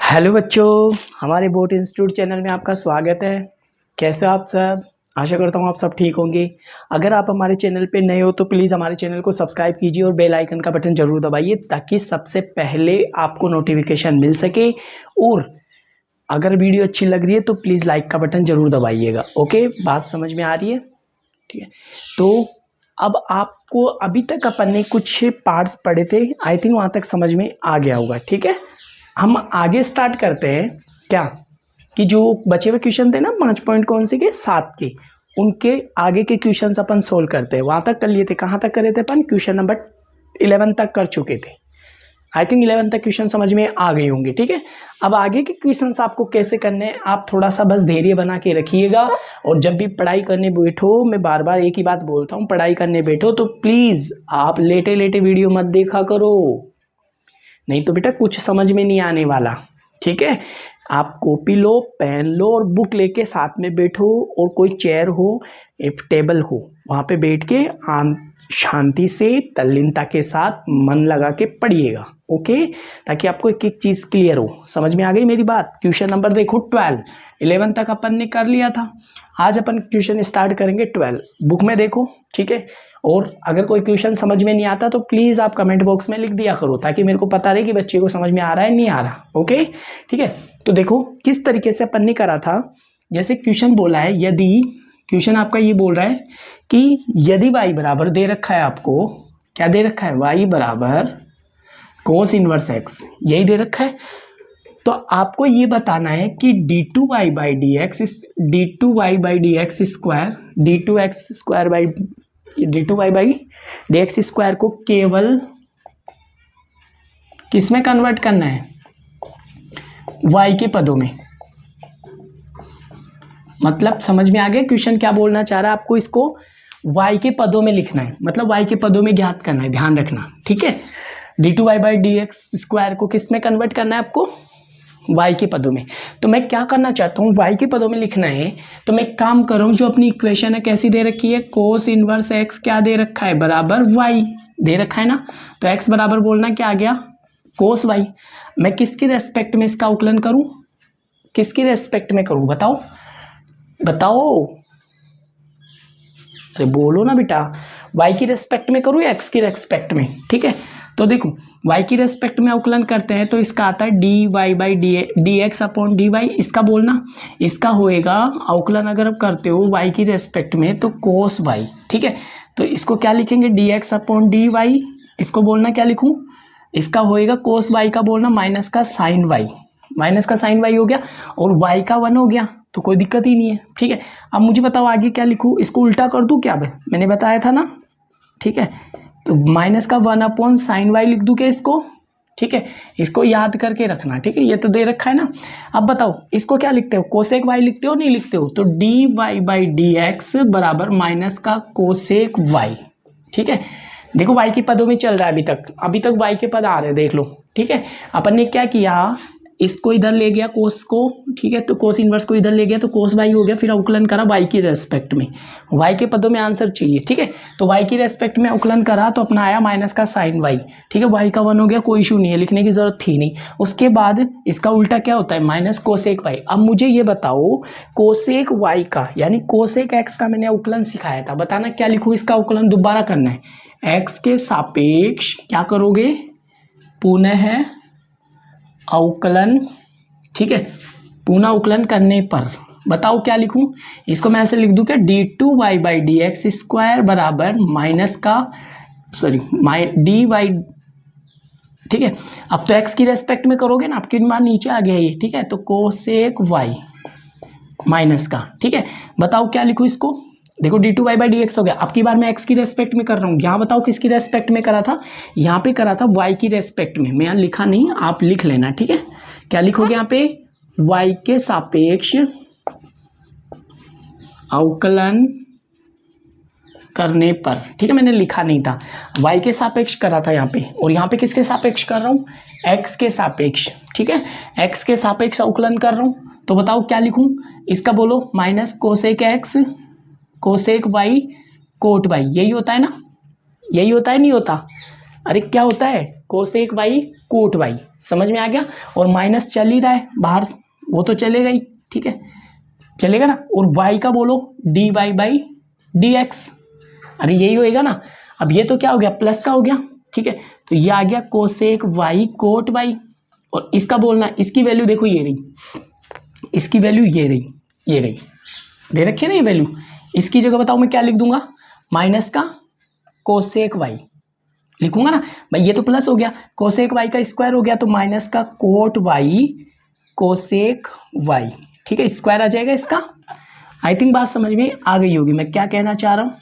Hello बच्चों, हमारे boat institute channel में आपका स्वागत है। कैसे हो आप सब? आशा करता हूँ आप सब ठीक होंगे। अगर आप हमारे चैनल पे नए हो तो प्लीज़ हमारे चैनल को सब्सक्राइब कीजिए और बेल आइकन का बटन ज़रूर दबाइए ताकि सबसे पहले आपको नोटिफिकेशन मिल सके। और अगर वीडियो अच्छी लग रही है तो प्लीज़ लाइक का बटन ज़रूर दबाइएगा। ओके, बात समझ में आ रही है? ठीक है, तो अब आपको अभी तक अपन ने कुछ पार्ट्स पढ़े थे, आई थिंक वहाँ तक समझ में आ गया होगा। ठीक है, हम आगे स्टार्ट करते हैं। क्या कि जो बचे हुए क्वेश्चन थे ना 5 पॉइंट कौन से के 7 के, उनके आगे के क्वेश्चन अपन सोल्व करते हैं। वहाँ तक कर लिए थे, कहाँ तक करे थे अपन? क्वेश्चन नंबर 11 तक कर चुके थे। आई थिंक 11 तक क्वेश्चन समझ में आ गए होंगे। ठीक है, अब आगे के क्वेश्चन आपको कैसे करने हैं, आप थोड़ा सा बस धैर्य बना के रखिएगा। और जब भी पढ़ाई करने बैठो, मैं बार बार एक ही बात बोलता हूँ, पढ़ाई करने बैठो तो प्लीज़ आप लेटे लेटे वीडियो मत देखा करो, नहीं तो बेटा कुछ समझ में नहीं आने वाला। ठीक है, आप कॉपी लो, पेन लो और बुक लेके साथ में बैठो, और कोई चेयर हो, एक टेबल हो, वहाँ पे बैठ के शांति से तल्लीनता के साथ मन लगा के पढ़िएगा। ओके, ताकि आपको एक एक चीज़ क्लियर हो। समझ में आ गई मेरी बात? क्वेश्चन नंबर देखो 12, 11 तक अपन ने कर लिया था। आज अपन क्वेश्चन स्टार्ट करेंगे 12। बुक में देखो। ठीक है, और अगर कोई क्वेश्चन समझ में नहीं आता तो प्लीज़ आप कमेंट बॉक्स में लिख दिया करो ताकि मेरे को पता रहे कि बच्चे को समझ में आ रहा है नहीं आ रहा। ओके, ठीक है, तो देखो किस तरीके से अपन ने करा था। जैसे क्वेश्चन बोला है, यदि क्वेश्चन आपका ये बोल रहा है कि यदि y बराबर दे रखा है, आपको क्या दे रखा है? y बराबर कोस इनवर्स x, यही दे रखा है। तो आपको ये बताना है कि d2y by D x square d2y by D x square को केवल किस में कन्वर्ट करना है? y के पदों में। मतलब समझ में आ गया क्वेश्चन क्या बोलना चाह रहा है? आपको इसको y के पदों में लिखना है, मतलब y के पदों में ज्ञात करना है, ध्यान रखना। ठीक है, d2y by D x square को किस में कन्वर्ट करना है आपको? y के पदों में। तो मैं क्या करना चाहता हूँ, y के पदों में लिखना है। तो मैं काम कर रहा हूँ, जो अपनी इक्वेशन है कैसी दे रखी है? कोस इनवर्स x क्या दे रखा है? बराबर y दे रखा है ना। तो x बराबर बोलना क्या आ गया? कोस y। मैं किसकी रेस्पेक्ट में इसका अवकलन करूँ? किसकी रेस्पेक्ट में करूँ? बताओ बताओ, अरे बोलो ना बेटा, y की रेस्पेक्ट में करूँ या x की रेस्पेक्ट में? ठीक है, तो देखो y की रेस्पेक्ट में अवकलन करते हैं तो इसका आता है D Y by D X upon D Y. इसका बोलना, इसका होएगा अवकलन अगर आप करते हो y की रेस्पेक्ट में तो कोस y। ठीक है, तो इसको क्या लिखेंगे? D X upon D Y. इसको बोलना क्या लिखूं? इसका होएगा कोस y का बोलना माइनस का साइन y, माइनस का साइन y हो गया और y का 1 हो गया, तो कोई दिक्कत ही नहीं है। ठीक है, अब मुझे बताओ आगे क्या लिखूं? इसको उल्टा कर दूं क्या? मैंने बताया था ना। ठीक है, तो माइनस का 1 अपॉन साइन वाई लिख दूं क्या इसको? ठीक है, इसको याद करके रखना। ठीक है, ये तो दे रखा है ना। अब बताओ इसको क्या लिखते हो? कोसेक वाई लिखते हो नहीं लिखते हो? तो D Y by D x बराबर माइनस का कोसेक वाई। ठीक है, देखो वाई के पदों में चल रहा है अभी तक वाई के पद आ रहे हैं, देख लो। ठीक है, अपन ने क्या किया, इसको इधर ले गया कोस को। ठीक है, तो कोस इनवर्स को इधर ले गया तो कोस वाई हो गया, फिर अवकलन करा वाई की रेस्पेक्ट में। वाई के पदों में आंसर चाहिए। ठीक है, तो वाई की रेस्पेक्ट में अवकलन करा तो अपना आया माइनस का साइन वाई। ठीक है, वाई का 1 हो गया, कोई इशू नहीं है, लिखने की जरूरत थी नहीं। उसके बाद इसका उल्टा क्या होता है? Minus cosec Y. अब मुझे ये बताओ कोसेक वाई का यानी कोसेक एक्स का मैंने अवकलन सिखाया था, बताना क्या लिखूँ? इसका अवकलन दोबारा करना है, एक्स के सापेक्ष क्या करोगे? पुनः अवकलन। ठीक है, पुनः अवकलन करने पर बताओ क्या लिखूं? इसको मैं ऐसे लिख दूं क्या? D two Y by D x square बराबर माइनस का डी वाई। ठीक है, अब तो एक्स की रेस्पेक्ट में करोगे ना, आपके मान नीचे आ गया ये। ठीक है, तो कोसेक वाई माइनस का। ठीक है, बताओ क्या लिखूं इसको? देखो D two Y by D X हो गया। अब की बार मैं एक्स की रेस्पेक्ट में कर रहा हूँ। यहाँ बताओ किसकी रेस्पेक्ट में करा था? यहाँ पे करा था वाई की रेस्पेक्ट में। मैं यहाँ लिखा नहीं, आप लिख लेना। ठीक है, क्या लिखोगे यहाँ पे? वाई के सापेक्ष अवकलन करने पर। ठीक है, मैंने लिखा नहीं था, वाई के सापेक्ष करा था यहाँ पे, और यहाँ पे किसके सापेक्ष कर रहा हूँ? एक्स के सापेक्ष। ठीक है, एक्स के सापेक्ष अवकलन कर रहा हूँ, तो बताओ क्या लिखूँ? इसका बोलो minus cosec X cosec Y cot Y. यही होता है ना? यही होता है नहीं होता? अरे क्या होता है? कोसेक वाई कोट वाई, समझ में आ गया। और माइनस चल ही रहा है बाहर, वो तो चलेगा ही, ठीक है, चलेगा ना। और वाई का बोलो D Y by D X, अरे यही होएगा ना। अब ये तो क्या हो गया, प्लस का हो गया, ठीक है, तो ये आ गया कोसेक वाई कोट वाई। और इसका बोलना, इसकी वैल्यू देखो ये रही, इसकी वैल्यू ये रही, ये रही, दे रखी है ना ये वैल्यू। इसकी जगह बताओ मैं क्या लिख दूंगा, माइनस का कोसेक वाई लिखूंगा ना भाई, ये तो प्लस हो गया, कोसेक वाई का स्क्वायर हो गया, तो माइनस का कोट वाई कोसेक वाई, ठीक है, स्क्वायर आ जाएगा इसका। आई थिंक बात समझ में आ गई होगी मैं क्या कहना चाह रहा हूँ,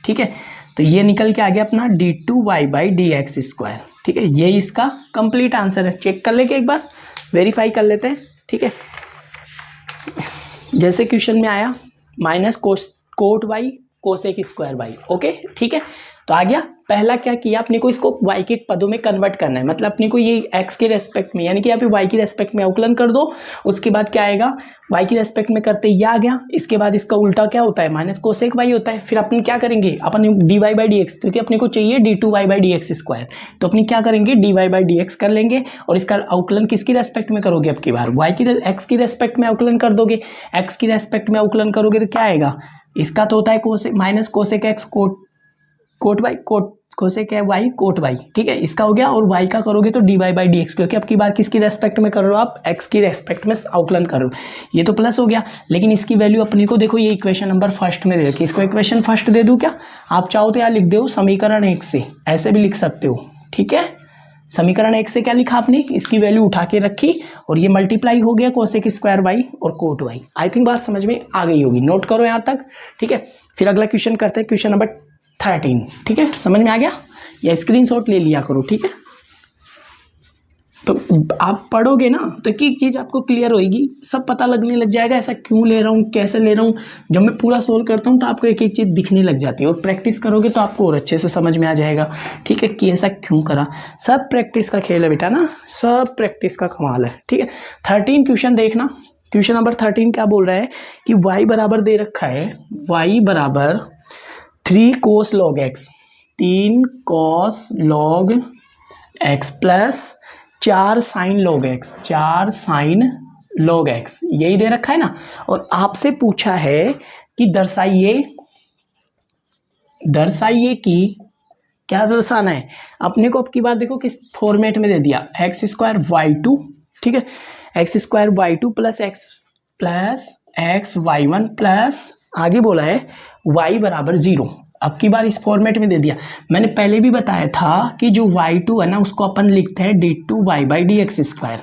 ठीक है। तो ये निकल के आ गया अपना D two Y by D x square, ठीक है, ये इसका कंप्लीट आंसर है। चेक कर लेके एक बार, वेरीफाई कर लेते हैं, ठीक है। जैसे क्वेश्चन में आया minus cot Y cosec square Y, okay, ठीक है। तो आ गया, पहला क्या किया अपने को, इसको y के पदों में कन्वर्ट करना है, मतलब अपने को ये x के रेस्पेक्ट में, यानी कि यहाँ पे y की रेस्पेक्ट में अवकलन कर दो। उसके बाद क्या आएगा, y की रेस्पेक्ट में करते ये आ गया, इसके बाद इसका उल्टा क्या होता है, माइनस कोसेक y होता है। फिर अपन क्या करेंगे, अपन d Y by D x, क्योंकि अपने को चाहिए d two Y by D x square, तो अपनी क्या करेंगे d Y by D x कर लेंगे। और इसका अवकलन किसकी रेस्पेक्ट में करोगे, अब की बार x की रेस्पेक्ट में अवकलन कर दोगे। x की रेस्पेक्ट में अवकलन करोगे तो क्या आएगा, इसका तो होता है cosec minus cosec X cot Y cosec है वाई कोट वाई, ठीक है, इसका हो गया। और वाई का करोगे तो D Y by D x, क्योंकि अब की बार किसकी रेस्पेक्ट में कर रहे हो आप, एक्स की रेस्पेक्ट में अवकलन कर रहे हो। ये तो प्लस हो गया, लेकिन इसकी वैल्यू अपनी को देखो, ये इक्वेशन नंबर फर्स्ट में दे रखी है, इसको इक्वेशन फर्स्ट दे दूं क्या, आप चाहो तो यार लिख दो समीकरण 1 से, ऐसे भी लिख सकते हो, ठीक है। समीकरण 1 से क्या लिखा आपने, इसकी वैल्यू उठा के रखी और ये मल्टीप्लाई हो गया कोसेक स्क्वायर वाई और कोट वाई। आई थिंक बात समझ में आ गई होगी, नोट करो यहाँ तक, ठीक है। फिर अगला क्वेश्चन करते हैं, क्वेश्चन नंबर 13, ठीक है, समझ में आ गया, या स्क्रीनशॉट ले लिया करो, ठीक है। तो आप पढ़ोगे ना तो एक एक चीज़ आपको क्लियर होगी, सब पता लगने लग जाएगा, ऐसा क्यों ले रहा हूँ, कैसे ले रहा हूँ। जब मैं पूरा सोल्व करता हूँ तो आपको एक एक चीज़ दिखने लग जाती है, और प्रैक्टिस करोगे तो आपको और अच्छे से समझ में आ जाएगा, ठीक है, कि ऐसा क्यों करा। सब प्रैक्टिस का खेल है बेटा ना, सब प्रैक्टिस का कमाल है, ठीक है। 13 क्वेश्चन देखना, क्वेश्चन नंबर 13 क्या बोल रहा है कि y बराबर दे रखा है, y बराबर 3 cos log x, 3 cos log x plus 4 sine log x, 4 sine log x, यही दे रखा है ना। और आपसे पूछा है कि दर्शाइए कि क्या दर्शाना है अपने को। अब की बात देखो किस फॉर्मेट में दे दिया, एक्स स्क्वायर वाई टू, ठीक है, X square Y two plus X Y one plus आगे बोला है y बराबर 0। अब की बार इस फॉर्मेट में दे दिया। मैंने पहले भी बताया था कि जो y2 है ना उसको अपन लिखते हैं d two Y by D x square,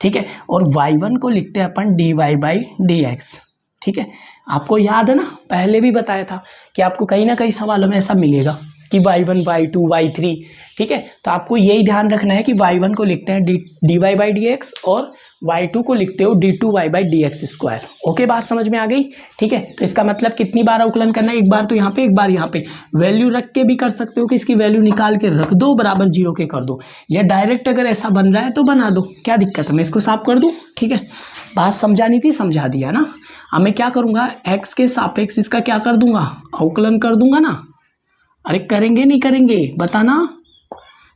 ठीक है, और y1 को लिखते हैं अपन d Y by D x, ठीक है। आपको याद है ना, पहले भी बताया था कि आपको कहीं ना कहीं सवालों में ऐसा मिलेगा कि y1 y2 y3, ठीक है। तो आपको यही ध्यान रखना है कि y1 को लिखते हैं D Y by D X और y2 को लिखते हो D two Y by D x square. Okay, बात समझ में आ गई, ठीक है। तो इसका मतलब कितनी बार अवकलन करना है, एक बार तो यहाँ पे, एक बार यहाँ पे। वैल्यू रख के भी कर सकते हो कि इसकी वैल्यू निकाल के रख दो बराबर 0 के कर दो, या डायरेक्ट अगर ऐसा बन रहा है तो बना दो, क्या दिक्कत है। मैं इसको साफ कर दूँ, ठीक है, बात समझानी थी, समझा दिया ना। अब मैं क्या करूँगा, एक्स के सापेक्ष इसका क्या कर दूंगा, अवकलन कर दूंगा ना। अरे करेंगे नहीं करेंगे बताना,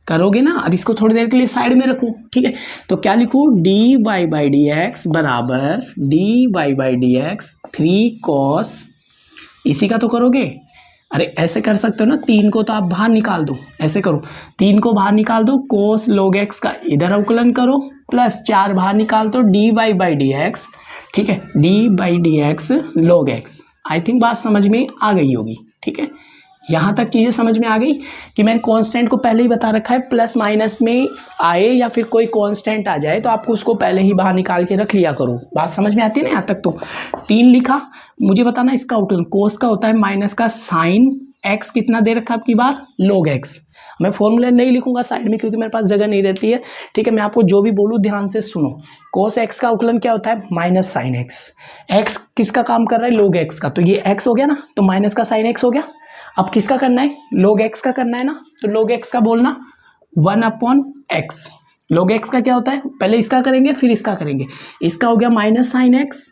करोगे ना। अब इसको थोड़ी देर के लिए साइड में रखूं, ठीक है। तो क्या लिखूं, d Y by D x बराबर d Y by D x 3 cos, इसी का तो करोगे। अरे ऐसे कर सकते हो ना, 3 को तो आप बाहर निकाल दो, ऐसे करो, 3 को बाहर निकाल दो, कोस लोग एक्स का इधर अवकलन करो, प्लस 4 बाहर निकाल दो D Y by D x, ठीक है, D by D X log X. I think बात समझ में आ गई होगी, ठीक है। यहाँ तक चीज़ें समझ में आ गई कि मैंने कांस्टेंट को पहले ही बता रखा है, प्लस माइनस में आए या फिर कोई कांस्टेंट आ जाए तो आपको उसको पहले ही बाहर निकाल के रख लिया करो। बात समझ में आती है ना यहाँ तक। तो 3 लिखा, मुझे बताना इसका अवकलन, कोस का होता है माइनस का साइन एक्स, कितना दे रखा आपकी बार, लोग एक्स। मैं फॉर्मूला नहीं लिखूंगा साइड में क्योंकि मेरे पास जगह नहीं रहती है, ठीक है। मैं आपको जो भी बोलूँ ध्यान से सुनो। कोस एक्स का अवकलन क्या होता है, माइनस साइन एक्स। एक्स किसका काम कर रहा है, लोग एक्स का, तो ये एक्स हो गया ना, तो माइनस का साइन एक्स हो गया। अब किसका करना है, लोग एक्स का करना है ना, तो लोग एक्स का बोलना 1/x। लोग एक्स का क्या होता है, पहले इसका करेंगे फिर इसका करेंगे। इसका हो गया माइनस साइन एक्स,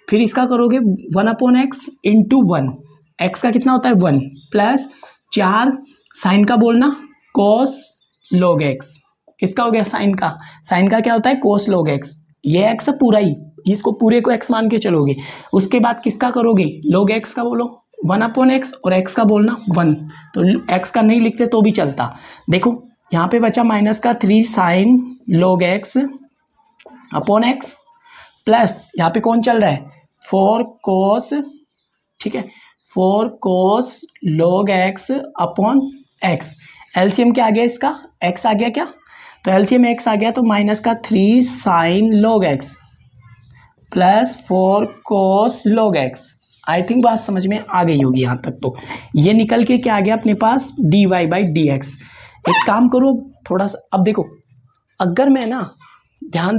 फिर इसका करोगे 1/x इंटू 1, एक्स का कितना होता है 1, प्लस 4 साइन का बोलना कॉस लोग एक्स, किसका हो गया, साइन का। साइन का क्या होता है, कोस लॉग एक्स। ये एक्स है पूरा ही, इसको पूरे को एक्स मान के चलोगे। उसके बाद किसका करोगे, लॉग एक्स का बोलो 1/x और x का बोलना 1। तो x का नहीं लिखते तो भी चलता। देखो यहाँ पे बचा माइनस का 3 sign log x upon x, plus यहाँ पे कौन चल रहा है 4 कोस, ठीक है 4 cos log x upon x. LCM क्या आ गया इसका, x आ गया क्या, तो एलसीएम x आ गया, तो माइनस का 3 sign log x plus 4 cos log x. I think बात समझ में आ गई होगी यहाँ तक। तो ये निकल के क्या आ गया अपने पास dy/dx। एक काम करो थोड़ा सा, अब देखो अगर मैं ना, ध्यान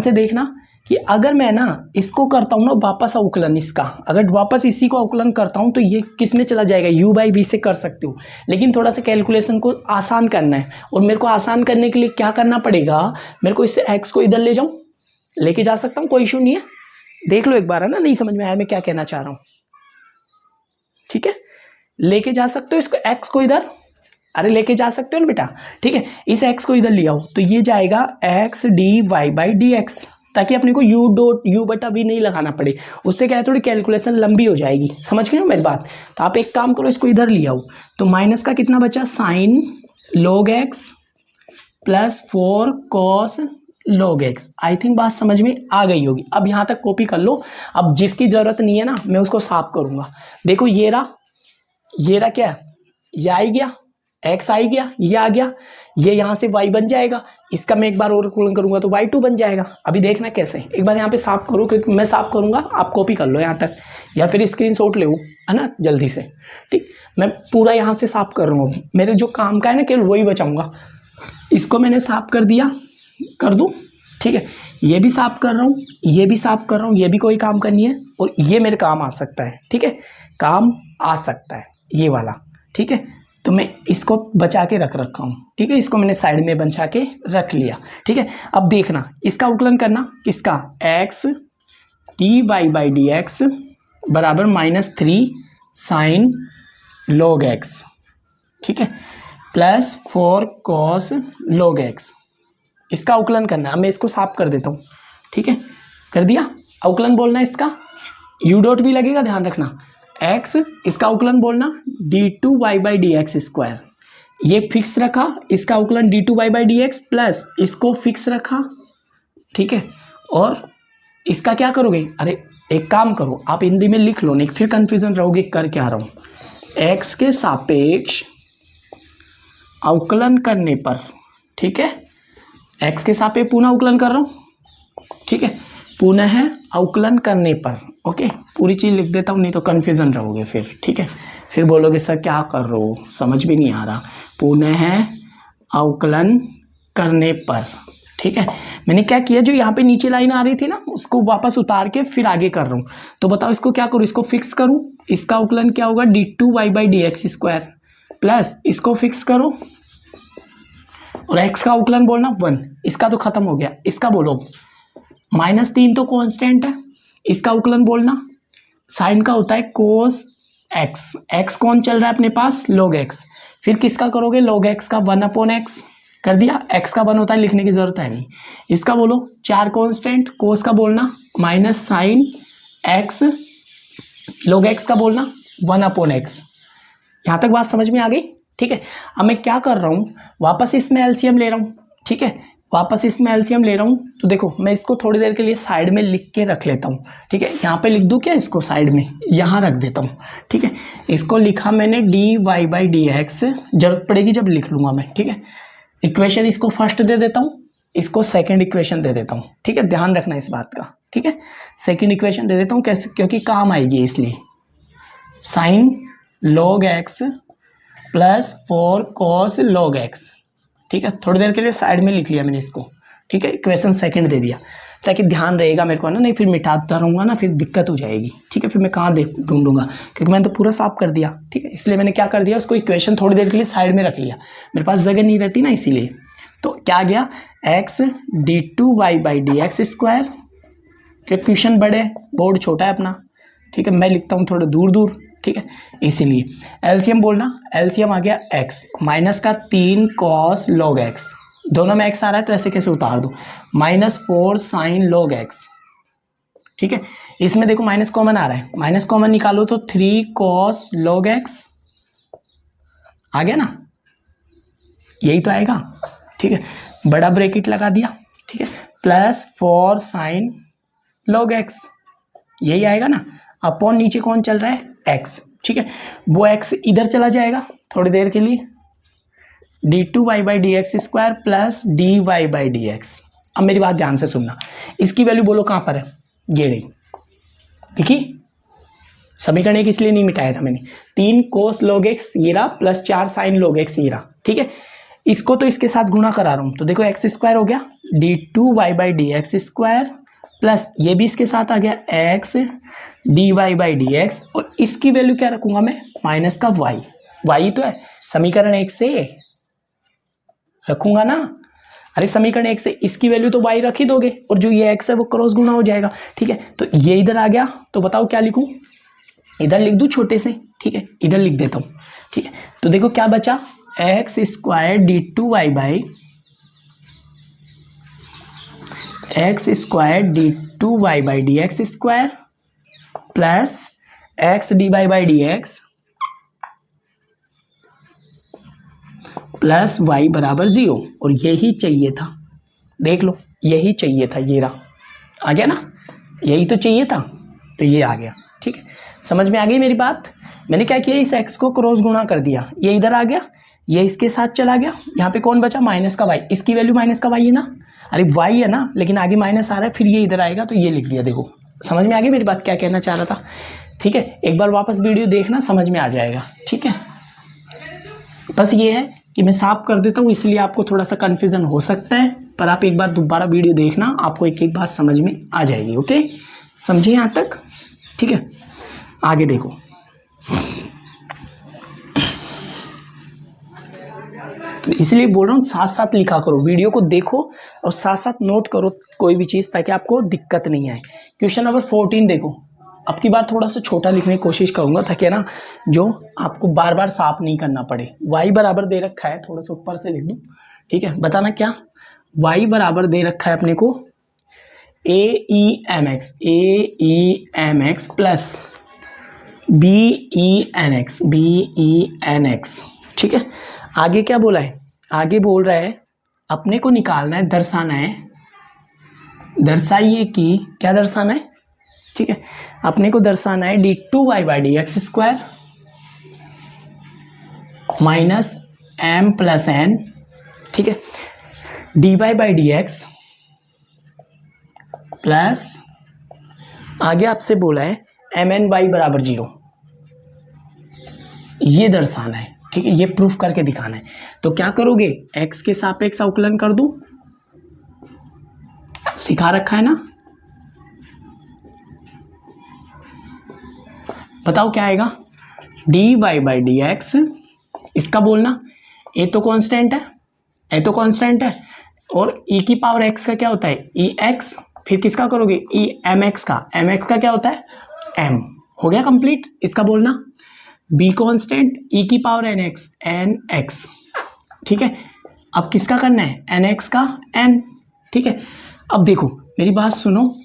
से देखना कि अगर मैं ना इसको करता हूँ ना वापस अवकलन, इसका अगर वापस इसी को अवकलन करता हूँ तो ये किस में चला जाएगा, u/v से कर सकते हो। लेकिन थोड़ा सा कैलकुलेशन को आसान करना है, और मेरे को आसान करने के लिए क्या करना पड़ेगा, मेरे को इससे x को इधर ले जाऊँ, लेके जा सकता हूँ, कोई इशू नहीं है। देख लो एक बार, है ना, नहीं समझ में आया मैं क्या कहना चाह रहा हूँ, ठीक है लेके जा सकते हो इसको, x को इधर, अरे लेके जा सकते हो ना बेटा, ठीक है इस x को इधर ले आओ, तो ये जाएगा x dy/dx, ताकि अपने को u/v नहीं लगाना पड़े। उससे क्या है थोड़ी कैलकुलेशन लंबी हो जाएगी, समझ गए हो मेरी बात। तो आप एक काम करो, इसको इधर ले आओ, तो माइनस का कितना बचा sine log x plus 4 cos log x। I think बात समझ में आ गई होगी। अब यहाँ तक कॉपी कर लो, अब जिसकी जरूरत नहीं है ना मैं उसको साफ करूंगा। देखो ये रहा क्या, ये आ गया x आ गया, ये आ गया, ये यहाँ से y बन जाएगा, इसका मैं एक बार और गुणन करूंगा तो y2 बन जाएगा। अभी देखना कैसे, एक बार यहाँ पे साफ करो, क्योंकि मैं साफ करूंगा, आप कॉपी कर लो यहाँ तक, या फिर स्क्रीनशॉट ले, है ना, जल्दी से। ठीक, मैं पूरा यहाँ से साफ कर रहा हूँ, मेरे जो काम का है ना केवल वही बचाऊंगा। इसको मैंने साफ कर दिया, कर दूं, ठीक है ये भी साफ कर रहा हूँ, ये भी साफ कर रहा हूँ, ये भी कोई काम करनी है, और ये मेरे काम आ सकता है, ठीक है काम आ सकता है ये वाला, ठीक है। तो मैं इसको बचा के रख रखा हूँ, ठीक है इसको मैंने साइड में बचा के रख लिया, ठीक है। अब देखना इसका अवकलन करना, किसका, x dy/dx बराबर -3 साइन log x, ठीक है प्लस 4 cos log x, इसका अवकलन करना है। मैं इसको साफ कर देता हूँ, ठीक है कर दिया। अवकलन बोलना इसका u.v लगेगा, ध्यान रखना, x इसका अवकलन बोलना d2y/dx², ये फिक्स रखा, इसका अवकलन d2y/dx प्लस इसको फिक्स रखा, ठीक है। और इसका क्या करोगे, अरे एक काम करो आप हिंदी में लिख लो, नहीं फिर कंफ्यूजन रहोगे कर क्या रहा हूँ। x के सापेक्ष अवकलन करने पर, ठीक है x के सापेक्ष पुनः अवकलन कर रहा हूँ, ठीक है पुनः अवकलन करने पर, ओके पूरी चीज लिख देता हूँ नहीं तो कंफ्यूजन रहोगे फिर, ठीक है फिर बोलोगे सर क्या कर रहे हो, समझ भी नहीं आ रहा। पुनः अवकलन करने पर, ठीक है मैंने क्या किया, जो यहाँ पे नीचे लाइन आ रही थी ना उसको वापस उतार के फिर आगे कर रहा हूँ। तो बताओ इसको क्या करूँ, इसको फिक्स करूँ, इसका अवकलन क्या होगा d2y/dx² प्लस इसको फिक्स करो और x का अवकलन बोलना 1, इसका तो खत्म हो गया, इसका बोलो -3 तो कांस्टेंट है, इसका अवकलन बोलना साइन का होता है कोस x, x कौन चल रहा है अपने पास log x, फिर किसका करोगे log x का 1/x कर दिया, x का 1 होता है लिखने की जरूरत है नहीं। इसका बोलो 4 कांस्टेंट, कोस का बोलना minus sine x, log x का बोलना 1/x। यहाँ तक बात समझ में आ गई, ठीक है। अब मैं क्या कर रहा हूँ, वापस इसमें एलसीएम ले रहा हूँ, ठीक है वापस इसमें एलसीएम ले रहा हूँ। तो देखो मैं इसको थोड़ी देर के लिए साइड में लिख के रख लेता हूँ, ठीक है यहाँ पे लिख दूँ क्या, इसको साइड में यहाँ रख देता हूँ, ठीक है इसको लिखा मैंने dy/dx, जरूरत पड़ेगी जब लिख लूँगा मैं, ठीक है। इक्वेशन इसको फर्स्ट दे देता हूँ, इसको सेकेंड इक्वेशन दे देता हूँ, ठीक है ध्यान रखना इस बात का, ठीक है सेकेंड इक्वेशन दे देता हूँ, कैसे, क्योंकि काम आएगी इसलिए। Sine log x plus 4 cos log x, ठीक है थोड़ी देर के लिए साइड में लिख लिया मैंने इसको, ठीक है इक्वेशन सेकंड दे दिया ताकि ध्यान रहेगा मेरे को ना, नहीं फिर मिटाता रहूँगा ना फिर दिक्कत हो जाएगी, ठीक है फिर मैं कहाँ ढूंढूंगा, क्योंकि मैंने तो पूरा साफ कर दिया, ठीक है इसलिए मैंने क्या कर दिया, उसको इक्वेशन थोड़ी देर के लिए साइड में रख लिया, मेरे पास जगह नहीं रहती ना इसीलिए। तो क्या गया x d2y/dx², क्वेश्चन बड़े बोर्ड छोटा है अपना, ठीक है मैं लिखता हूँ थोड़ा दूर दूर, ठीक है इसीलिए। एलसीएम बोलना, एलसीएम आ गया x माइनस का 3 cos log x, दोनों में x आ रहा है तो ऐसे कैसे उतार दो, -4 sin log x, ठीक है। इसमें देखो माइनस कॉमन आ रहा है, माइनस कॉमन निकालो तो 3 cos log x आ गया ना, यही तो आएगा, ठीक है। बड़ा ब्रैकेट लगा दिया, ठीक है, +4 sin log x, यही आएगा ना। अपॉन नीचे कौन चल रहा है, x, ठीक है। वो x इधर चला जाएगा थोड़ी देर के लिए, d2y/dx² प्लस dy/dx। अब मेरी बात ध्यान से सुनना, इसकी वैल्यू बोलो कहाँ पर है, ये रही, देखिए समीकरण एक इसलिए नहीं मिटाया था मैंने, 3 cos log x ये रहा प्लस 4 sin log x ये रहा, ठीक है। इसको तो इसके साथ गुणा करा रहा हूँ तो देखो x² हो गया d2y/dx² प्लस ये भी इसके साथ आ गया x dy/dx, और इसकी वैल्यू क्या रखूंगा मैं, माइनस का y तो है, समीकरण एक से रखूंगा ना। अरे समीकरण एक से इसकी वैल्यू तो y रख ही दोगे, और जो ये x है वो क्रॉस गुना हो जाएगा, ठीक है। तो ये इधर आ गया, तो बताओ क्या लिखूं, इधर लिख दूं छोटे से, ठीक है, इधर लिख देता हूं, ठीक है। तो देखो क्या बचा, x² d2y/dx² plus x dy/dx plus y बराबर 0, और यही चाहिए था, देख लो यही चाहिए था, ये रहा, आ गया ना, यही तो चाहिए था, तो ये आ गया, ठीक है। समझ में आ गई मेरी बात, मैंने क्या किया, इस x को क्रॉस गुणा कर दिया, ये इधर आ गया, ये इसके साथ चला गया, यहाँ पे कौन बचा, माइनस का y, इसकी वैल्यू माइनस का y है ना, अरे y है ना, लेकिन आगे माइनस आ रहा है, फिर ये इधर आएगा तो ये लिख दिया, देखो समझ में आ गई मेरी बात, क्या कहना चाह रहा था, ठीक है। एक बार वापस वीडियो देखना, समझ में आ जाएगा, ठीक है। बस ये है कि मैं साफ कर देता हूँ, इसलिए आपको थोड़ा सा कन्फ्यूजन हो सकता है, पर आप एक बार दोबारा वीडियो देखना, आपको एक एक बात समझ में आ जाएगी, ओके, समझे यहाँ तक, ठीक है। आगे देखो, तो इसलिए बोल रहा हूँ साथ साथ लिखा करो, वीडियो को देखो और साथ साथ नोट करो कोई भी चीज़, ताकि आपको दिक्कत नहीं आए। क्वेश्चन नंबर 14 देखो, अब की बार थोड़ा सा छोटा लिखने की कोशिश करूंगा, ताकि ना जो आपको बार बार साफ नहीं करना पड़े। y बराबर दे रखा है, थोड़ा सा ऊपर से लिख दूं, ठीक है, बताना क्या, y बराबर दे रखा है अपने को AEmx प्लस BEnx, ठीक है। आगे क्या बोला है, आगे बोल रहा है अपने को निकालना है, दर्शाना है, दर्शाइए कि क्या दर्शाना है, ठीक है, अपने को दर्शाना है d2y/dx² minus m plus n, ठीक है, dy/dx प्लस आगे आपसे बोला है mny बराबर 0, ये दर्शाना है, ठीक है, ये प्रूफ करके दिखाना है। तो क्या करोगे, x के सापेक्ष अवकलन कर दूं, सिखा रखा है ना, बताओ क्या आएगा, dy/dx, इसका बोलना a तो कांस्टेंट है, a तो कांस्टेंट है, और e की पावर x का क्या होता है, ex, फिर किसका करोगे, mx का क्या होता है, m, हो गया कंप्लीट। इसका बोलना b कांस्टेंट, e की पावर nx, ठीक है। अब किसका करना है, nx का n, ठीक है। अब देखो मेरी बात सुनो,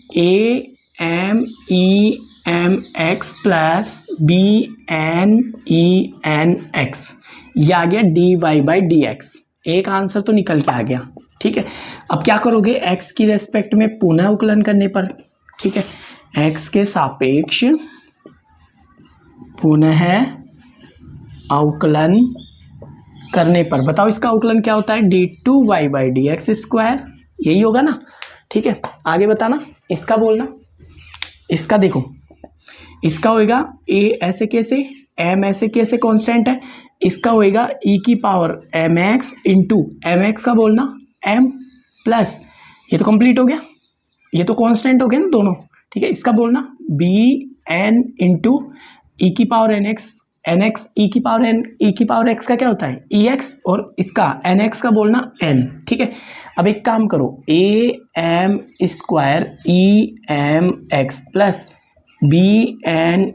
AMEmx प्लस BNEnx, ये आ गया dy/dx, एक आंसर तो निकल के आ गया, ठीक है। अब क्या करोगे, x की रेस्पेक्ट में पुनः अवकलन करने पर, ठीक है, x के सापेक्ष पुनः अवकलन करने पर, बताओ इसका अवकलन क्या होता है, d2y/dx², यही होगा ना, ठीक है। आगे बताना, इसका बोलना, इसका देखो, इसका होएगा a ऐसे कैसे, m ऐसे कैसे कांस्टेंट है, इसका होएगा e की पावर mx इंटू mx का बोलना m प्लस, ये तो कंप्लीट हो गया, ये तो कांस्टेंट हो गया ना दोनों, ठीक है। इसका बोलना bn इंटू e की पावर nx, e की पावर x का क्या होता है ex, और इसका nx का बोलना n, ठीक है। अब एक काम करो, am² emx plus bn²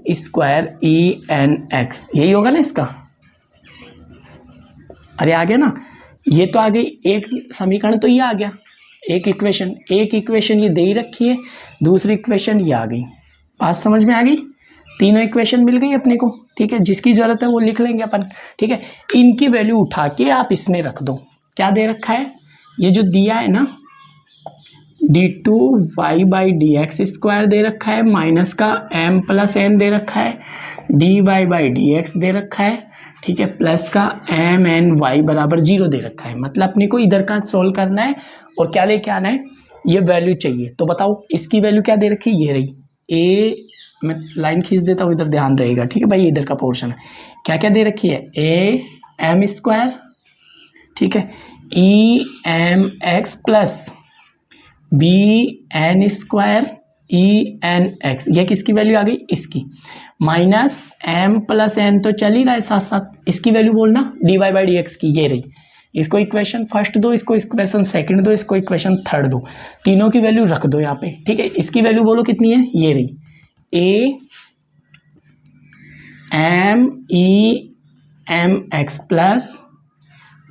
enx, यही होगा ना इसका, अरे आ गया ना, ये तो आ गई एक समीकरण, तो ये आ गया एक इक्वेशन ये दे ही रखी है, दूसरी इक्वेशन ये आ गई। बात समझ में आ गई? तीनों इक्वेशन मिल गई अपने को, ठीक है। जिसकी ज़रूरत है वो लिख लेंगे अपन, ठीक है। इनकी वैल्यू उठा के आप इसमें रख दो। क्या दे रखा है? ये जो दिया है ना d2y/dx² दे रखा है, माइनस का m + n दे रखा है, dy/dx दे रखा है, ठीक है, प्लस का mny = 0 दे रखा है। मतलब अपने को इधर का सोल्व करना है और क्या लेके आना है, ये वैल्यू चाहिए। तो बताओ इसकी वैल्यू क्या दे रखी है, ये रही। ए, मैं लाइन खींच देता हूँ, इधर ध्यान रहेगा, ठीक है भाई, इधर का पोर्शन है। क्या क्या दे रखी है? m², ठीक है, emx प्लस bn² enx, ये किसकी वैल्यू आ गई? इसकी, माइनस m + n तो चल ही रहा है साथ साथ, इसकी वैल्यू बोलना dy/dx की, ये रही। इसको इक्वेशन फर्स्ट दो, इसको इक्वेशन सेकंड दो, इसको इक्वेशन थर्ड दो, तीनों की वैल्यू रख दो यहाँ पे, ठीक है। इसकी वैल्यू बोलो कितनी है, ये रही। a m e m x plus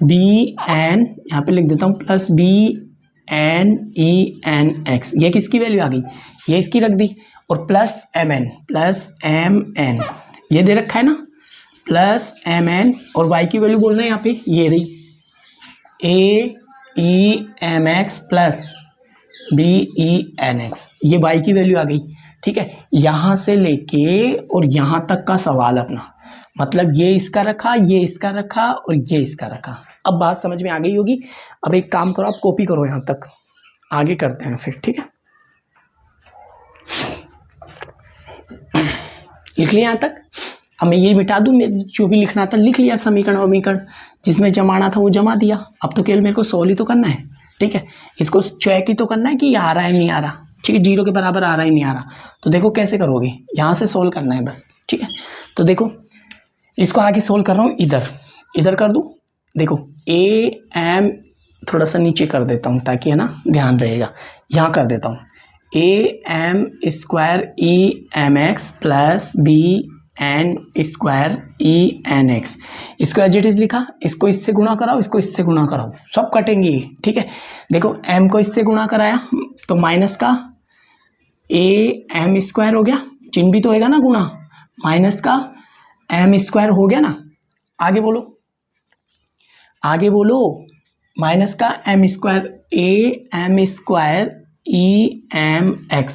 b n, यहाँ पे लिख देता हूँ, plus b n e n x, ये किसकी वैल्यू आ गई? ये इसकी रख दी। और प्लस mn, ये दे रखा है ना, प्लस mn, और y की वैल्यू बोलना है यहाँ पे, ये रही। a e m x plus b e n x, ये y की वैल्यू आ गई, ठीक है। यहाँ से लेके और यहाँ तक का सवाल अपना, मतलब ये इसका रखा, ये इसका रखा और ये इसका रखा। अब बात समझ में आ गई होगी। अब एक काम करो, आप कॉपी करो, यहाँ तक आगे करते हैं फिर, ठीक है। लिख लिया यहाँ तक? अब मैं ये मिटा दूं, मेरे जो भी लिखना था लिख लिया, समीकरण जिसमें जमाना था वो जमा दिया। अब तो केवल मेरे को सोल्व ही तो करना है, ठीक है। इसको चेक ही तो करना है कि आ रहा है नहीं आ रहा, ठीक है, 0 के बराबर आ रहा है नहीं आ रहा। तो देखो कैसे करोगे, यहाँ से सोल्व करना है बस, ठीक है। तो देखो इसको आगे सोल्व कर रहा हूँ, इधर कर दूँ। देखो am, थोड़ा सा नीचे कर देता हूँ ताकि है ना ध्यान रहेगा, यहाँ कर देता हूँ am² emx plus bn² enx, इसको एज इट इज लिखा, इसको इससे गुणा कराओ, इसको इससे गुणा कराओ, सब कटेंगे, ठीक है। देखो m को इससे गुणा कराया तो माइनस का am² हो गया, चिन्ह भी तो होगा ना गुणा, माइनस का m² हो गया ना। आगे बोलो माइनस का m² am² emx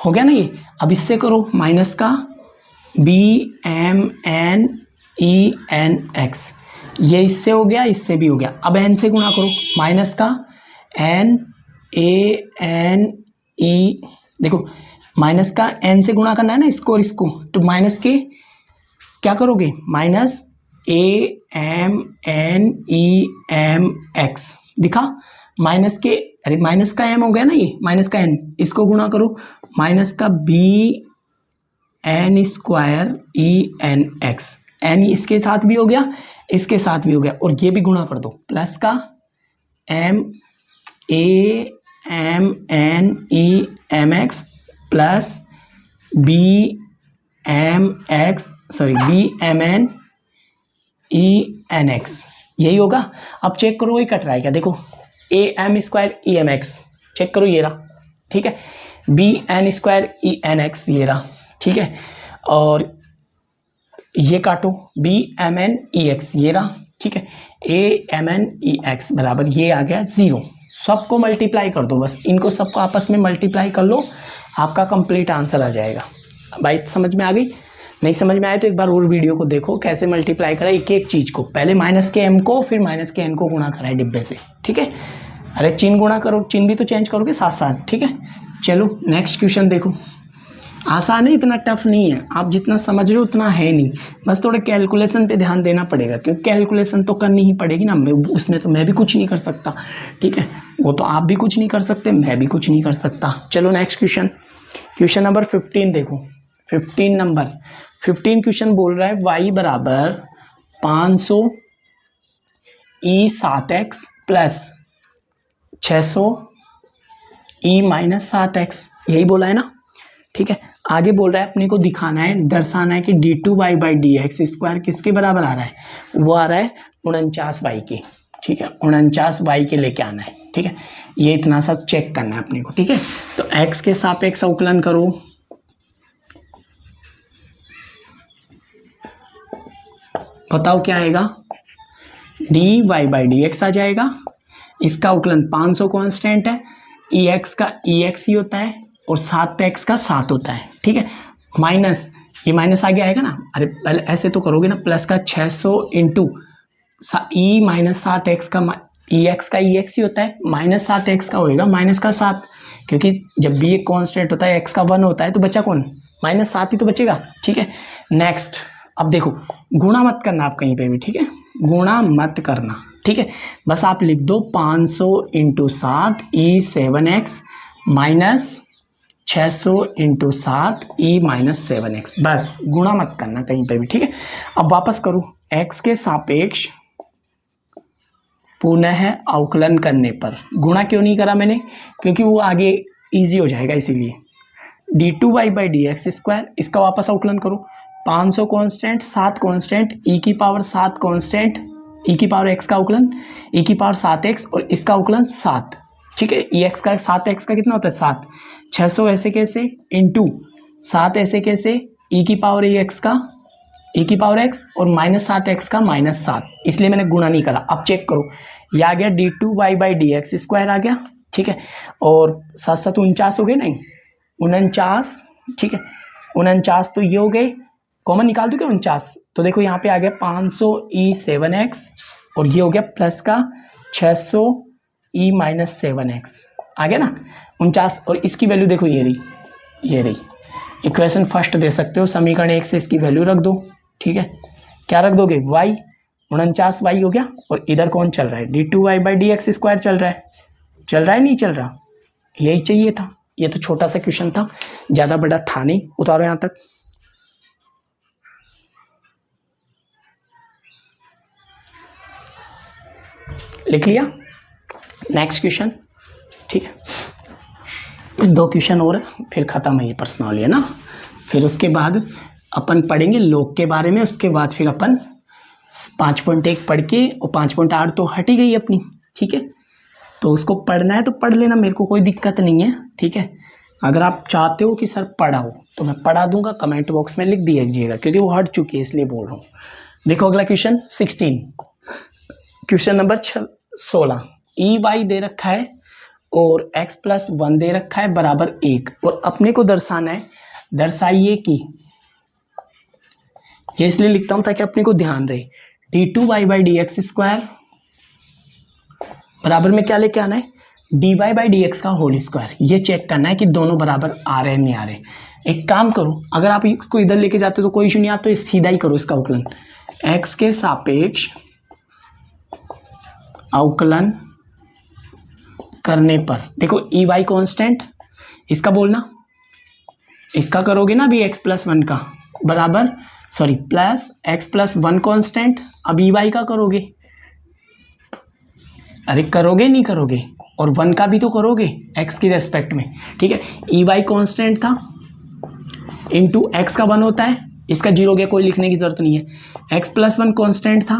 हो गया ना ये। अब इससे करो माइनस का bmn enx, ये इससे हो गया, इससे भी हो गया। अब n से गुणा करो, माइनस का n a n e, देखो माइनस का n से गुणा करना है ना इसको और इसको, तो माइनस के क्या करोगे, माइनस amnEmx दिखा, माइनस के, अरे माइनस का m हो गया ना, ये माइनस का n, इसको गुणा करो, माइनस का bn² enx, n इसके साथ भी हो गया, इसके साथ भी हो गया, और ये भी गुणा कर दो, प्लस का amnEmx प्लस bmn enx, यही होगा। अब चेक करो वही कट रहा है क्या, देखो am² emx चेक करो, ये रहा, ठीक है, bn² enx ये रहा, ठीक है, और ये काटो bmn ex ये रहा, ठीक है, amn ex बराबर ये आ गया 0। सबको मल्टीप्लाई कर दो, बस इनको सबको आपस में मल्टीप्लाई कर लो, आपका कंप्लीट आंसर आ जाएगा। बात समझ में आ गई? नहीं समझ में आए तो एक बार और वीडियो को देखो कैसे मल्टीप्लाई करा एक एक चीज को, पहले माइनस के m को फिर माइनस के n को गुणा करा है डिब्बे से, ठीक है। अरे चिन्ह गुणा करो, चिन्ह भी तो चेंज करोगे साथ साथ, ठीक है। चलो नेक्स्ट क्वेश्चन देखो, आसान है, इतना टफ नहीं है, आप जितना समझ रहे हो उतना है नहीं, बस थोड़े कैलकुलेशन पे ध्यान देना पड़ेगा, क्योंकि कैलकुलेशन तो करनी ही पड़ेगी ना, उसमें तो मैं भी कुछ नहीं कर सकता, ठीक है, वो तो आप भी कुछ नहीं कर सकते, मैं भी कुछ नहीं कर सकता। चलो नेक्स्ट क्वेश्चन नंबर 15 देखो, 15 क्वेश्चन बोल रहा है y बराबर 500 e7x प्लस 600 e-7x, यही बोला है ना, ठीक है। आगे बोल रहा है अपने को दिखाना है, दर्शाना है कि d2y/dx² किसके बराबर आ रहा है, वो आ रहा है 49y के, ठीक है, 49 y के लेके आना है। ठीक है, ये इतना सब चेक करना है अपने को। ठीक है, तो x के सापेक्ष अवकलन करो, बताओ क्या आएगा, dy बाई डी एक्स आ जाएगा। इसका अवकलन 500 कांस्टेंट है, ex का ex ही होता है और 7x का 7 होता है। ठीक है, माइनस, ये माइनस आगे आएगा ना, अरे पहले ऐसे तो करोगे ना, प्लस का 600 इंटू ई माइनस 7x का ex का ex ही होता है, माइनस 7x का होएगा माइनस का 7, क्योंकि जब भी एक कांस्टेंट होता है x का 1 होता है तो बचा कौन, माइनस 7 ही तो बचेगा। ठीक है, नेक्स्ट अब देखो, गुणा मत करना आप कहीं पे भी। ठीक है, गुणा मत करना। ठीक है, बस आप लिख दो 500 into 7 e7x minus 600 into 7 e minus 7x, बस गुणा मत करना कहीं पे भी। ठीक है, अब वापस करो, x के सापेक्ष पुनः अवकलन करने पर, गुणा क्यों नहीं करा मैंने, क्योंकि वो आगे इजी हो जाएगा इसीलिए। d2y by D x square, इसका वापस अवकलन करो, 500 कांस्टेंट 7 कांस्टेंट e की पावर 7 कांस्टेंट, e की पावर x का अवकलन e की पावर 7x और इसका अवकलन 7। ठीक है, ex का 7x का कितना होता है 7, 600 ऐसे कैसे इंटू 7 ऐसे कैसे, e की पावर x का e की पावर x और माइनस 7x का माइनस 7, इसलिए मैंने गुणा नहीं करा। अब चेक करो, ये आ गया d2y by D x square आ गया। ठीक है, और 7 7 49 हो गए, नहीं 49। ठीक है, 49 तो ये हो गए, कॉमन निकाल दो क्या 49, तो देखो यहाँ पे आ गया 500 e7x और ये हो गया प्लस का 600 e माइनस 7x आ गया ना 49, और इसकी वैल्यू देखो ये रही, ये रही। इक्वेशन फर्स्ट दे सकते हो, समीकरण 1 से इसकी वैल्यू रख दो। ठीक है, क्या रख दोगे, y 49y हो गया, और इधर कौन चल रहा है, d2y by D x square चल रहा है, चल रहा है नहीं चल रहा, यही चाहिए था। ये तो छोटा सा क्वेश्चन था, ज़्यादा बड़ा था नहीं। उतारो यहाँ तक, लिख लिया। Next question. ठीक है, 2 क्वेश्चन और फिर खत्म है ये पर्सनल है ना, फिर उसके बाद अपन पढ़ेंगे लोग के बारे में, उसके बाद फिर अपन 5.1 पढ़ के, और 5.8 तो हट ही गई अपनी। ठीक है, तो उसको पढ़ना है तो पढ़ लेना, मेरे को कोई दिक्कत नहीं है। ठीक है, अगर आप चाहते हो कि सर पढ़ाओ तो मैं पढ़ा दूंगा, कमेंट बॉक्स में लिख दीजिएगा, क्योंकि वो हट चुकी है इसलिए बोल रहा हूँ। देखो अगला question 16, question number 16, E why they रखा है और x प्लस 1 दे रखा है बराबर 1, और अपने को दर्शाना है, दर्शाइए कि, ये इसलिए लिखता हूं ताकि अपने को ध्यान रहे, d2y by D x square बराबर में क्या लेके आना है, dy बाई डी एक्स का होल स्क्वायर। ये चेक करना है कि दोनों बराबर आ रहे हैं नहीं आ रहे। एक काम करो, अगर आप इसको इधर लेके जाते हो तो कोई इशू नहीं, आप तो सीधा ही करो इसका अवकलन, x के सापेक्ष अवकलन करने पर। देखो ई वाई कॉन्स्टेंट, इसका बोलना, इसका करोगे ना अभी x प्लस 1 का बराबर, sorry plus x plus 1 constant, अब ई वाई का करोगे, अरे करोगे नहीं करोगे, और 1 का भी तो करोगे x की रेस्पेक्ट में। ठीक है, ई वाई कॉन्स्टेंट था इंटू x का 1 होता है, इसका 0 हो गया, कोई लिखने की जरूरत नहीं है। x प्लस 1 कॉन्स्टेंट था,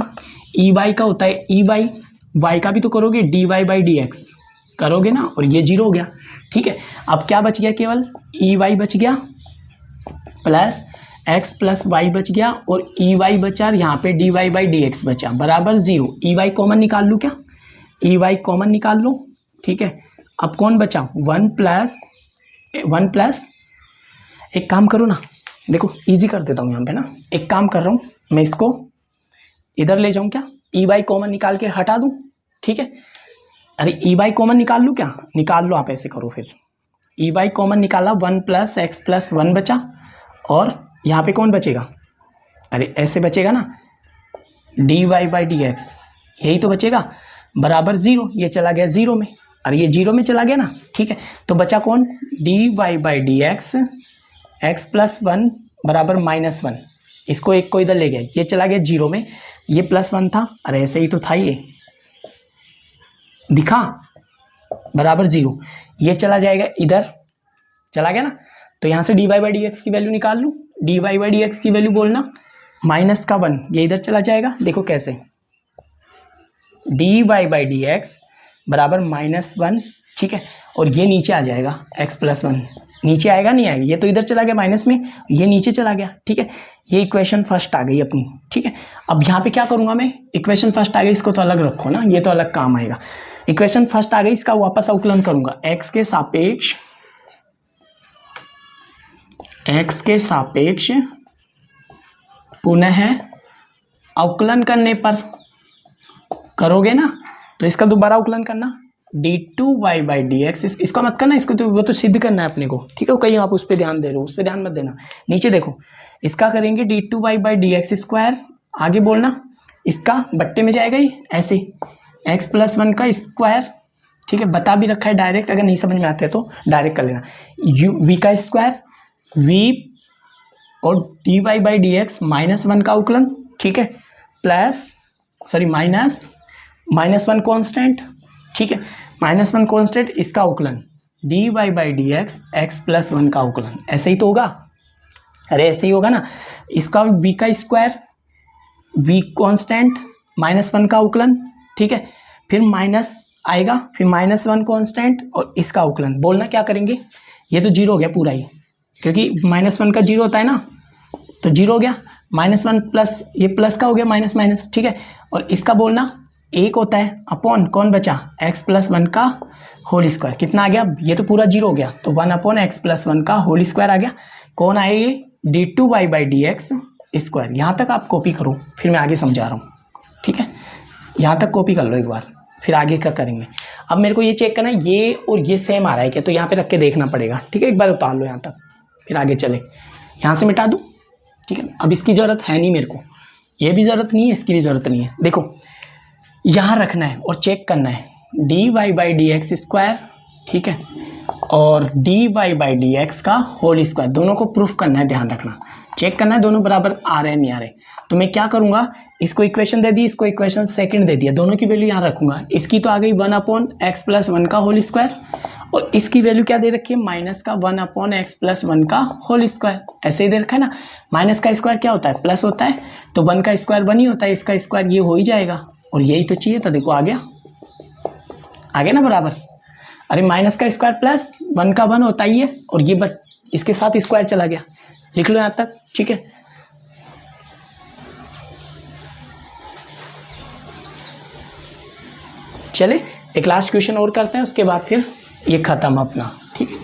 ई वाई का होता है ई वाई, y का भी तो करोगे dy बाई डी एक्स करोगे ना, और ये 0 हो गया। ठीक है, अब क्या बच गया, केवल ई वाई बच गया प्लस x प्लस वाई बच गया, और ई वाई बचा, यहाँ पे dy बाई डी एक्स बचा बराबर 0। ई वाई कॉमन निकाल लूँ क्या, ई वाई कॉमन निकाल लो। ठीक है, अब कौन बचा, 1 प्लस, एक काम करो ना, देखो इजी कर देता हूँ यहाँ पे ना, एक काम कर रहा हूँ मैं, इसको इधर ले जाऊँ क्या, ई वाई कॉमन निकाल के हटा दूँ। ठीक है, अरे ई वाई कॉमन निकाल लूँ क्या, निकाल लो, आप ऐसे करो फिर, ई वाई कॉमन निकाला, 1 प्लस एक्स प्लस 1 बचा, और यहाँ पे कौन बचेगा, अरे ऐसे बचेगा ना, dy बाई डी एक्स, यही तो बचेगा बराबर 0, ये चला गया 0 में, अरे ये 0 में चला गया ना। ठीक है, तो बचा कौन, dy by D x x plus 1 बराबर माइनस 1, इसको एक को इधर ले गया, ये चला गया 0 में, ये प्लस 1 था, अरे ऐसे ही तो था, ये दिखा बराबर 0, ये चला जाएगा इधर, चला गया ना, तो यहाँ से dy बाई डी एक्स की वैल्यू निकाल लूँ, dy बाई डी एक्स की वैल्यू बोलना माइनस का 1, ये इधर चला जाएगा, देखो कैसे, D Y by D x बराबर -1, ठीक है, और ये नीचे आ जाएगा x+1, नीचे आएगा नहीं आएगा, ये तो इधर चला गया माइनस में, ये नीचे चला गया, ठीक है, ये इक्वेशन फर्स्ट आ गई अपनी, ठीक है। अब यहाँ पे क्या करूँगा मैं, इक्वेशन फर्स्ट आ गई, इसको तो अलग रखो ना, ये तो अलग काम आएगा। इक्वेशन फर्स्ट आ गई, इसका वापस अवकलन करूँगा, x के सापेक्ष पुनः अवकलन करने पर करोगे ना, तो इसका दोबारा अवकलन करना d2y बाई डी एक्स, इसका मत करना, इसको तो वो तो सिद्ध करना है अपने को, ठीक है, कहीं आप उस पर ध्यान दे रहे हो, उस पर ध्यान मत देना। नीचे देखो, इसका करेंगे d2y by D x square, आगे बोलना, इसका बट्टे में जाएगा ही ऐसे x+1 का स्क्वायर, ठीक है, बता भी रखा है डायरेक्ट, अगर नहीं समझ में आता है तो डायरेक्ट कर लेना, v का स्क्वायर, v और dy बाई डी एक्स -1 का अवकलन, ठीक है, -1 कॉन्स्टेंट, ठीक है, -1 कॉन्स्टेंट, इसका अवकलन dy by D x x+1 का अवकलन, ऐसे ही तो होगा, अरे ऐसे ही होगा ना, इसका v का स्क्वायर, v कॉन्स्टेंट, -1 का अवकलन, ठीक है, फिर माइनस आएगा, फिर -1 कॉन्स्टेंट और इसका अवकलन, बोलना क्या करेंगे, ये तो जीरो हो गया पूरा ही, क्योंकि -1 का जीरो होता है ना, तो जीरो हो गया, -1 प्लस ये प्लस का हो गया माइनस माइनस, ठीक है, और इसका बोलना एक होता है अपॉन कौन बचा, x+1 का होल स्क्वायर, कितना आ गया, ये तो पूरा जीरो हो गया, तो 1/x+1 का होल स्क्वायर आ गया, कौन आए ये d2y by D x square. यहाँ तक आप कॉपी करो, फिर मैं आगे समझा रहा हूँ, ठीक है, यहाँ तक कॉपी कर लो एक बार, फिर आगे क्या करेंगे। अब मेरे को ये चेक करना है ये और ये सेम आ रहा है क्या, तो यहाँ पे रख के देखना पड़ेगा, ठीक है, एक बार उतार लो यहाँ तक, फिर आगे चले, यहाँ से मिटा दूँ, ठीक है, अब इसकी ज़रूरत है नहीं मेरे को, ये भी ज़रूरत नहीं है, इसकी भी ज़रूरत नहीं है, देखो यहाँ रखना है और चेक करना है dy by D x square, ठीक है, और dy बाई डी एक्स का होल स्क्वायर, दोनों को प्रूफ करना है, ध्यान रखना, चेक करना है दोनों बराबर आ रहे हैं नहीं आ रहे। तो मैं क्या करूँगा, इसको इक्वेशन दे दी, इसको इक्वेशन सेकंड दे दिया, दोनों की वैल्यू यहाँ रखूँगा, इसकी तो आ गई 1/x+1 का होल स्क्वायर, और इसकी वैल्यू क्या दे रखी है, माइनस का 1/x+1 का होल स्क्वायर, ऐसे ही दे रखा है ना, माइनस का स्क्वायर क्या होता है, प्लस होता है, तो 1 का स्क्वायर 1 ही होता है, इसका स्क्वायर ये हो ही जाएगा, और यही तो चाहिए था, देखो आ गया ना बराबर, अरे माइनस का स्क्वायर प्लस 1 का 1 होता ही है, और ये इसके साथ स्क्वायर चला गया, लिख लो यहाँ तक, ठीक है। चले एक लास्ट क्वेश्चन और करते हैं, उसके बाद फिर ये खत्म अपना, ठीक है,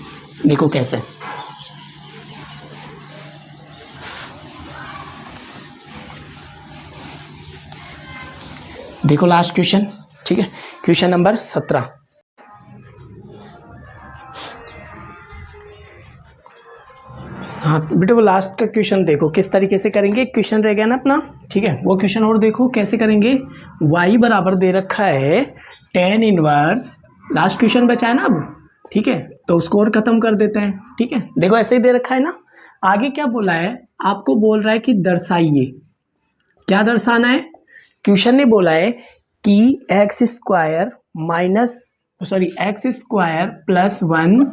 देखो कैसे, देखो लास्ट क्वेश्चन, ठीक है, क्वेश्चन नंबर 17, हाँ बेटे वो लास्ट का क्वेश्चन देखो किस तरीके से करेंगे, क्वेश्चन रह गया ना अपना, ठीक है, वो क्वेश्चन और देखो कैसे करेंगे। y बराबर दे रखा है tan इनवर्स, लास्ट क्वेश्चन बचा है ना अब, ठीक है, तो उसको और खत्म कर देते हैं, ठीक है, देखो ऐसे ही दे रखा है ना, आगे क्या बोला है, आपको बोल रहा है कि दर्शाइए, क्या दर्शाना है, क्वेश्चन ने बोला है कि x स्क्वायर +1,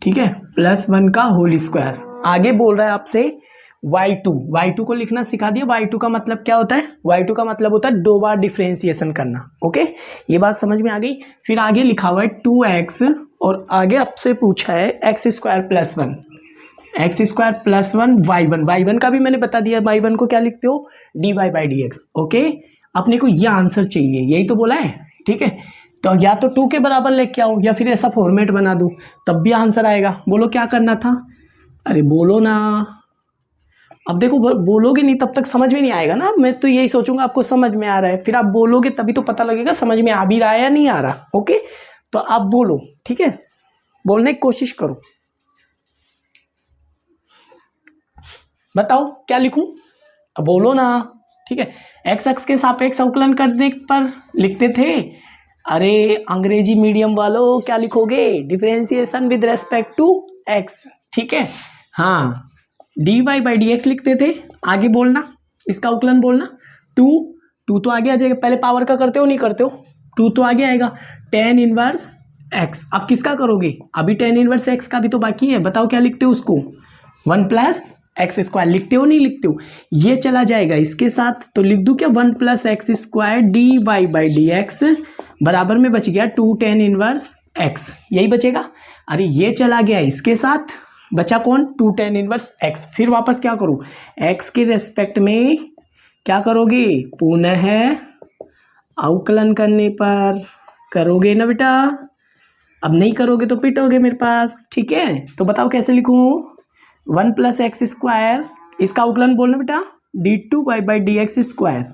ठीक है, +1 का होल स्क्वायर, आगे बोल रहा है आपसे y2 को लिखना सिखा दिया, y2 का मतलब क्या होता है, y2 का मतलब होता है 2 बार डिफ्रेंसिएशन करना, ओके, ये बात समझ में आ गई। फिर आगे लिखा हुआ है 2x, और आगे आपसे पूछा है x² + 1 y1 का भी मैंने बता दिया, y1 को क्या लिखते हो, dy by D x, okay, अपने को ये आंसर चाहिए, यही तो बोला है, ठीक है, तो या तो 2 के बराबर लेके आओ, या फिर ऐसा फॉर्मेट बना दूँ तब भी आंसर आएगा, बोलो क्या करना था, अरे बोलो ना, अब देखो बोलोगे नहीं तब तक समझ में नहीं आएगा ना, मैं तो यही सोचूंगा आपको समझ में आ रहा है, फिर आप बोलोगे तभी तो पता लगेगा समझ में आ भी रहा है या नहीं आ रहा, ओके, तो आप बोलो, ठीक है, बोलने की कोशिश करो, बताओ क्या लिखूं, अब बोलो ना, ठीक है, x के सापेक्ष अवकलन करने पर लिखते थे, अरे अंग्रेजी मीडियम वालों क्या लिखोगे, differentiation with respect to x, ठीक है, हाँ, dy बाई डी एक्स लिखते थे, आगे बोलना, इसका अवकलन बोलना, 2 तो आगे आ जाएगा, पहले पावर का करते हो नहीं करते हो, 2 तो आगे आएगा, tan इनवर्स x, अब किसका करोगे, अभी tan इनवर्स x का भी तो बाकी है, बताओ क्या लिखते हो उसको, 1 + एक्स स्क्वायर लिखते हो नहीं लिखते हो, ये चला जाएगा इसके साथ, तो लिख दूं क्या 1 plus X square D Y by D x बराबर में बच गया 2 tan इनवर्स एक्स, यही बचेगा। अरे ये चला गया इसके साथ, बचा कौन 2 tan इनवर्स एक्स। फिर वापस क्या करूं, एक्स के रेस्पेक्ट में क्या करोगे, पुनः अवकलन करने पर करोगे ना बेटा, अब नहीं करोगे तो पिटोगे मेरे पास, ठीक है। तो बताओ कैसे लिखूं, 1 प्लस एक्स स्क्वायर, इसका अवकलन बोलना बेटा d2 Y by D x square,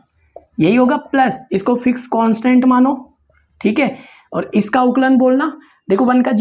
यही होगा, प्लस इसको फिक्स कांस्टेंट मानो, ठीक है। और इसका अवकलन बोलना, देखो 1 का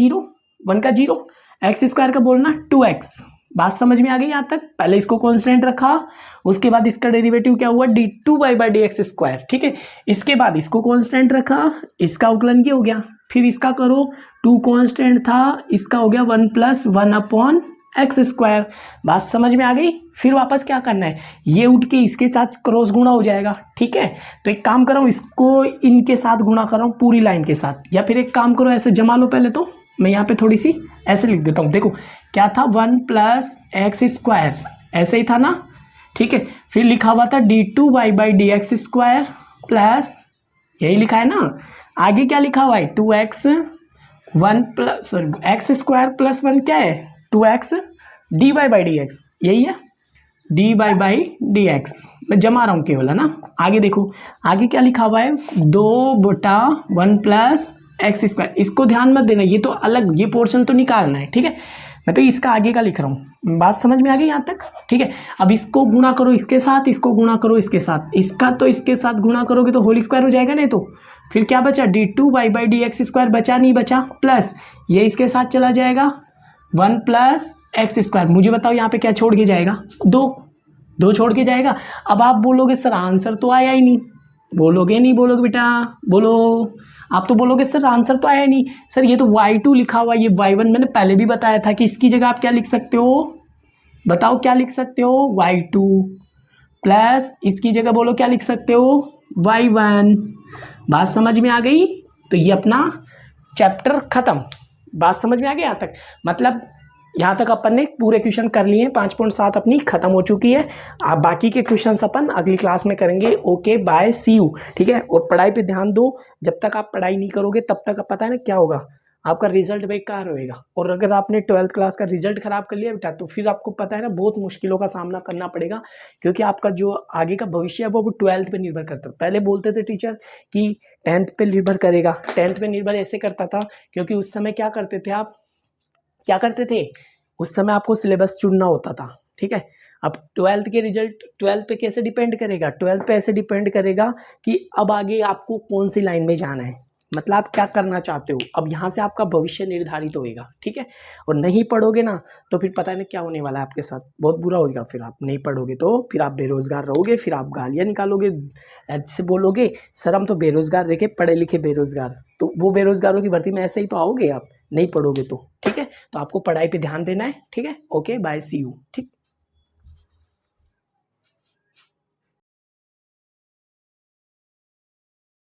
0 एक्स स्क्वायर का बोलना 2x। बात समझ में आ गई यहाँ तक, पहले इसको कांस्टेंट रखा, उसके बाद इसका डेरिवेटिव क्या हुआ d2 Y by D x square, ठीक है। इसके बाद इसको कांस्टेंट रखा, इसका अवकलन क्या हो गया, फिर इसका करो, 2 कांस्टेंट था, इसका हो गया 1 प्लस 1 अपॉन एक्स स्क्वायर। बात समझ में आ गई। फिर वापस क्या करना है, ये उठ के इसके साथ क्रॉस गुणा हो जाएगा, ठीक है। तो एक काम करो, इसको इनके साथ गुणा कर रहा हूँ पूरी लाइन के साथ, या फिर एक काम करो ऐसे जमा लो, पहले तो मैं यहाँ पे थोड़ी सी ऐसे लिख देता हूँ, देखो क्या था 1 प्लस एक्स स्क्वायर, ऐसे ही था ना, ठीक है। फिर लिखा हुआ था d2 Y by D x square plus, यही लिखा है ना, आगे क्या लिखा हुआ है 2x 1 plus sorry X square plus 1 क्या है 2x D Y by D X, यही है D Y by D X, मैं जमा रहा हूँ केवल, है ना। आगे देखो, आगे क्या लिखा हुआ है 2/1 प्लस एक्स स्क्वायर, इसको ध्यान मत देना, ये तो अलग, ये पोर्शन तो निकालना है, ठीक है। मैं तो इसका आगे का लिख रहा हूँ, बात समझ में आ गई यहाँ तक, ठीक है। अब इसको गुणा करो इसके साथ, इसको गुणा करो इसके साथ, इसका तो इसके साथ गुणा करोगे तो होल स्क्वायर हो जाएगा, नहीं तो फिर क्या बचा d2 Y by D x square, बचा नहीं बचा, प्लस ये इसके साथ चला जाएगा 1 प्लस एक्स स्क्वायर। मुझे बताओ यहाँ पे क्या छोड़ के जाएगा, 2 छोड़ के जाएगा। अब आप बोलोगे सर आंसर तो आया ही नहीं, बोलोगे नहीं बोलोगे बेटा, बोलो, आप तो बोलोगे सर आंसर तो आया नहीं, सर ये तो y2 लिखा हुआ, ये y1 मैंने पहले भी बताया था कि इसकी जगह आप क्या लिख सकते हो, बताओ क्या लिख सकते हो, y2 प्लस इसकी जगह बोलो क्या लिख सकते हो, y1। बात समझ में आ गई। तो ये अपना चैप्टर खत्म, बात समझ में आ गई यहाँ तक, मतलब यहाँ तक अपन ने पूरे क्वेश्चन कर लिए हैं, 5.7 अपनी खत्म हो चुकी है। आप बाकी के क्वेश्चंस अपन अगली क्लास में करेंगे। ओके बाय सी यू, ठीक है। और पढ़ाई पे ध्यान दो, जब तक आप पढ़ाई नहीं करोगे तब तक आप पता है ना क्या होगा, आपका रिजल्ट बेकार होएगा। और अगर आपने 12th क्लास का रिजल्ट खराब कर लिया बेटा, तो फिर आपको पता है ना बहुत मुश्किलों का सामना करना पड़ेगा, क्योंकि आपका जो आगे का भविष्य है वो 12th पे निर्भर करता है। पहले बोलते थे टीचर कि 10th पे निर्भर करेगा, 10th पे निर्भर ऐसे करता था क्योंकि उस समय क्या करते थे आप, क्या करते थे उस समय आपको सिलेबस चुनना होता था, ठीक है। अब 12th के रिजल्ट 12th पे कैसे डिपेंड करेगा, 12th पे ऐसे डिपेंड करेगा कि अब आगे आपको कौन सी लाइन में जाना है, मतलब आप क्या करना चाहते हो, अब यहाँ से आपका भविष्य निर्धारित होएगा, ठीक है। और नहीं पढ़ोगे ना तो फिर पता नहीं क्या होने वाला है आपके साथ, बहुत बुरा होगा। फिर आप नहीं पढ़ोगे तो फिर आप बेरोजगार रहोगे, फिर आप गालियाँ निकालोगे, ऐसे बोलोगे सर हम तो बेरोजगार देखे पढ़े लिखे बेरोजगार, तो वो बेरोजगारों की भर्ती में ऐसे ही तो आओगे आप, नहीं पढ़ोगे तो, ठीक है। तो आपको पढ़ाई पे ध्यान देना है, ठीक है। ओके बाय सी यू, ठीक।